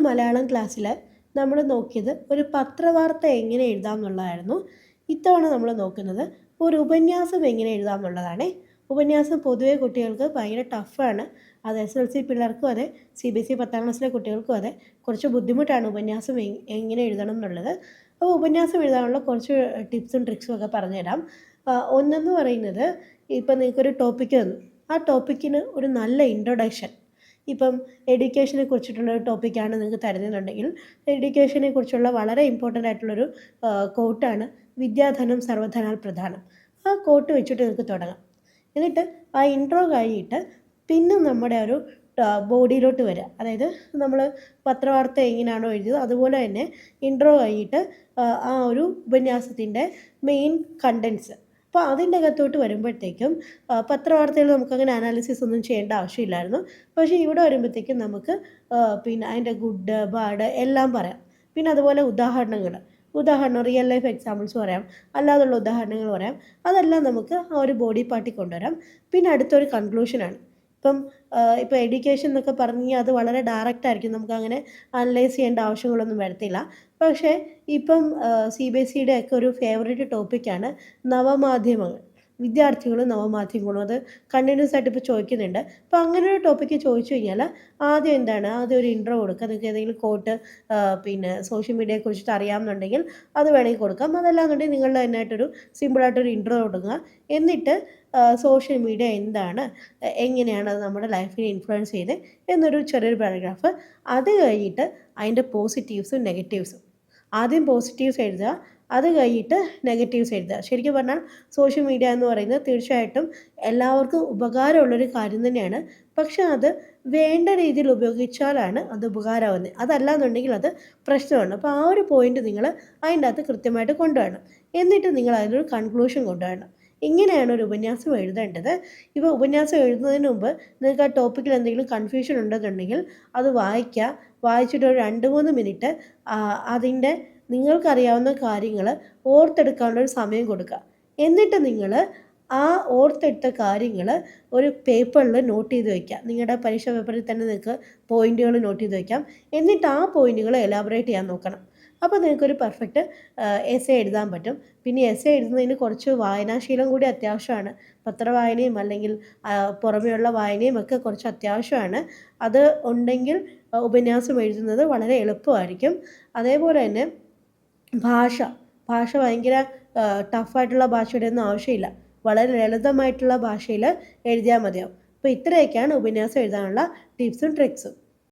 മലയാളം ക്ലാസ്സിൽ നമ്മൾ നോക്കിയത് ഒരു പത്രവാർത്ത എങ്ങനെ എഴുതാം എന്നുള്ളതായിരുന്നു. ഇത്തവണ നമ്മൾ നോക്കുന്നത് ഒരു ഉപന്യാസം എങ്ങനെ എഴുതാം എന്നുള്ളതാണ്. ഉപന്യാസം പൊതുവെ കുട്ടികൾക്ക് ഭയങ്കര ടഫാണ്. അത് SLC പിള്ളേർക്കും അതെ, CBSE 10ാം ക്ലാസ്സിലെ കുട്ടികൾക്കും അതെ, കുറച്ച് ബുദ്ധിമുട്ടാണ് ഉപന്യാസം എങ്ങനെ എഴുതണം എന്നുള്ളത്. അപ്പോൾ ഉപന്യാസം എഴുതാനുള്ള കുറച്ച് ടിപ്സും ട്രിക്സും ഒക്കെ പറഞ്ഞുതരാം. ഒന്നെന്ന് പറയുന്നത്, ഇപ്പം നിങ്ങൾക്കൊരു ടോപ്പിക്ക് തന്നു, ആ ടോപ്പിക്കിന് ഒരു നല്ല ഇൻട്രൊഡക്ഷൻ. ഇപ്പം എഡ്യൂക്കേഷനെ കുറിച്ചിട്ടുള്ള ഒരു ടോപ്പിക്കാണ് നിങ്ങൾക്ക് തരുന്നതെന്നുണ്ടെങ്കിൽ എഡ്യൂക്കേഷനെ കുറിച്ചുള്ള വളരെ ഇമ്പോർട്ടൻ്റ് ആയിട്ടുള്ളൊരു കോട്ടാണ് വിദ്യാധനം സർവധനാൽ പ്രധാനം. ആ കോട്ട് വെച്ചിട്ട് നിങ്ങൾക്ക് തുടങ്ങാം. എന്നിട്ട് ആ ഇൻട്രോ കഴിഞ്ഞിട്ട് പിന്നെ നമ്മുടെ ഒരു ബോഡിയിലോട്ട് വരിക. അതായത് നമ്മൾ പത്രവാർത്ത എങ്ങനെയാണോ എഴുതിയത് അതുപോലെ തന്നെ ഇൻട്രോ കഴിഞ്ഞിട്ട് ആ ഒരു ഉപന്യാസത്തിൻ്റെ മെയിൻ കണ്ടൻസ്. അപ്പോൾ അതിൻ്റെ അകത്തോട്ട് വരുമ്പോഴത്തേക്കും പത്രവാർത്തകൾ നമുക്കങ്ങനെ അനാലിസിസ് ഒന്നും ചെയ്യേണ്ട ആവശ്യമില്ലായിരുന്നു. പക്ഷേ ഇവിടെ വരുമ്പോഴത്തേക്കും നമുക്ക് പിന്നെ അതിൻ്റെ ഗുഡ് ബാഡ് എല്ലാം പറയാം. പിന്നെ അതുപോലെ ഉദാഹരണം റിയൽ ലൈഫ് എക്സാമ്പിൾസ് പറയാം, അല്ലാതുള്ള ഉദാഹരണങ്ങൾ പറയാം. അതെല്ലാം നമുക്ക് ആ ഒരു ബോഡി പാർട്ടിൽ കൊണ്ടുവരാം. പിന്നെ അടുത്തൊരു കൺക്ലൂഷനാണ്. ഇപ്പോൾ എഡ്യൂക്കേഷൻ എന്നൊക്കെ പറഞ്ഞു കഴിഞ്ഞാൽ അത് വളരെ ഡയറക്റ്റ് ആയിരിക്കും, നമുക്കങ്ങനെ അനലൈസ് ചെയ്യേണ്ട ആവശ്യങ്ങളൊന്നും വരത്തില്ല. പക്ഷേ ഇപ്പം CBSEയുടെ ഒക്കെ ഒരു ഫേവറേറ്റ് ടോപ്പിക്കാണ് നവമാധ്യമങ്ങൾ. വിദ്യാർത്ഥികളും നവമാധ്യമങ്ങളും അത് കണ്ടിന്യൂസ് ആയിട്ട് ഇപ്പോൾ ചോദിക്കുന്നുണ്ട്. അപ്പോൾ അങ്ങനെ ഒരു ടോപ്പിക്ക് ചോദിച്ചു കഴിഞ്ഞാൽ ആദ്യം ഒരു ഇൻട്രോ കൊടുക്കുക. നിങ്ങൾക്ക് ഏതെങ്കിലും കോട്ട് പിന്നെ സോഷ്യൽ മീഡിയയെ കുറിച്ചിട്ട് അറിയാമെന്നുണ്ടെങ്കിൽ അത് വേണമെങ്കിൽ കൊടുക്കാം. അതല്ലാന്നുണ്ടെങ്കിൽ നിങ്ങളുടെ തന്നെയായിട്ടൊരു സിമ്പിളായിട്ടൊരു ഇൻട്രോ കൊടുക്കുക. എന്നിട്ട് സോഷ്യൽ മീഡിയ എന്താണ്, എങ്ങനെയാണ് അത് നമ്മുടെ ലൈഫിനെ ഇൻഫ്ലുവൻസ് ചെയ്ത് എന്നൊരു ചെറിയൊരു പാരഗ്രാഫ്. അത് കഴിഞ്ഞിട്ട് അതിൻ്റെ പോസിറ്റീവ്സും നെഗറ്റീവ്സും. ആദ്യം പോസിറ്റീവ്സ് എഴുതുക, അത് കഴിഞ്ഞിട്ട് നെഗറ്റീവ്സ് എഴുതുക. ശരിക്കും പറഞ്ഞാൽ സോഷ്യൽ മീഡിയ എന്ന് പറയുന്നത് തീർച്ചയായിട്ടും എല്ലാവർക്കും ഉപകാരമുള്ളൊരു കാര്യം തന്നെയാണ്. പക്ഷെ അത് വേണ്ട രീതിയിൽ ഉപയോഗിച്ചാലാണ് അത് ഉപകാരമാവുന്നത്. അതല്ലാന്നുണ്ടെങ്കിൽ അത് പ്രശ്നമാണ്. അപ്പോൾ ആ ഒരു പോയിന്റ് നിങ്ങൾ അതിൻ്റെ അകത്ത് കൃത്യമായിട്ട് കൊണ്ടുവരണം. എന്നിട്ട് നിങ്ങൾ അതിനൊരു കൺക്ലൂഷൻ കൊണ്ടുവരണം. ഇങ്ങനെയാണ് ഒരു ഉപന്യാസം എഴുതേണ്ടത്. ഇപ്പോൾ ഉപന്യാസം എഴുതുന്നതിന് മുമ്പ് നിങ്ങൾക്ക് ആ ടോപ്പിക്കിൽ എന്തെങ്കിലും കൺഫ്യൂഷൻ ഉണ്ടെന്നുണ്ടെങ്കിൽ അത് വായിക്കുക. വായിച്ചിട്ട് ഒരു 2-3 മിനിറ്റ് അതിൻ്റെ നിങ്ങൾക്കറിയാവുന്ന കാര്യങ്ങൾ ഓർത്തെടുക്കാനുള്ളൊരു സമയം കൊടുക്കുക. എന്നിട്ട് നിങ്ങൾ ആ ഓർത്തെടുത്ത കാര്യങ്ങൾ ഒരു പേപ്പറിൽ നോട്ട് ചെയ്ത് വയ്ക്കുക. നിങ്ങളുടെ പരീക്ഷാ പേപ്പറിൽ തന്നെ നിങ്ങൾക്ക് പോയിന്റുകൾ നോട്ട് ചെയ്ത് വയ്ക്കാം. എന്നിട്ട് ആ പോയിന്റുകൾ എലാബറേറ്റ് ചെയ്യാൻ നോക്കണം. അപ്പോൾ നിങ്ങൾക്കൊരു പെർഫെക്റ്റ് എസ്സേ എഴുതാൻ പറ്റും. പിന്നെ എസ്സേ എഴുതുന്നതിന് കുറച്ച് വായനാശീലം കൂടി അത്യാവശ്യമാണ്. പത്രവായനയും അല്ലെങ്കിൽ പുറമെയുള്ള വായനയും ഒക്കെ കുറച്ച് അത്യാവശ്യമാണ്. അത് ഉണ്ടെങ്കിൽ ഉപന്യാസം എഴുതുന്നത് വളരെ എളുപ്പമായിരിക്കും. അതേപോലെ തന്നെ ഭാഷ ഭയങ്കര ടഫായിട്ടുള്ള ഭാഷയുടെ ഒന്നും ആവശ്യമില്ല. വളരെ ലളിതമായിട്ടുള്ള ഭാഷയിൽ എഴുതിയാൽ മതിയാവും. അപ്പോൾ ഇത്രയൊക്കെയാണ് ഉപന്യാസം എഴുതാനുള്ള ടിപ്സും ട്രിക്സും.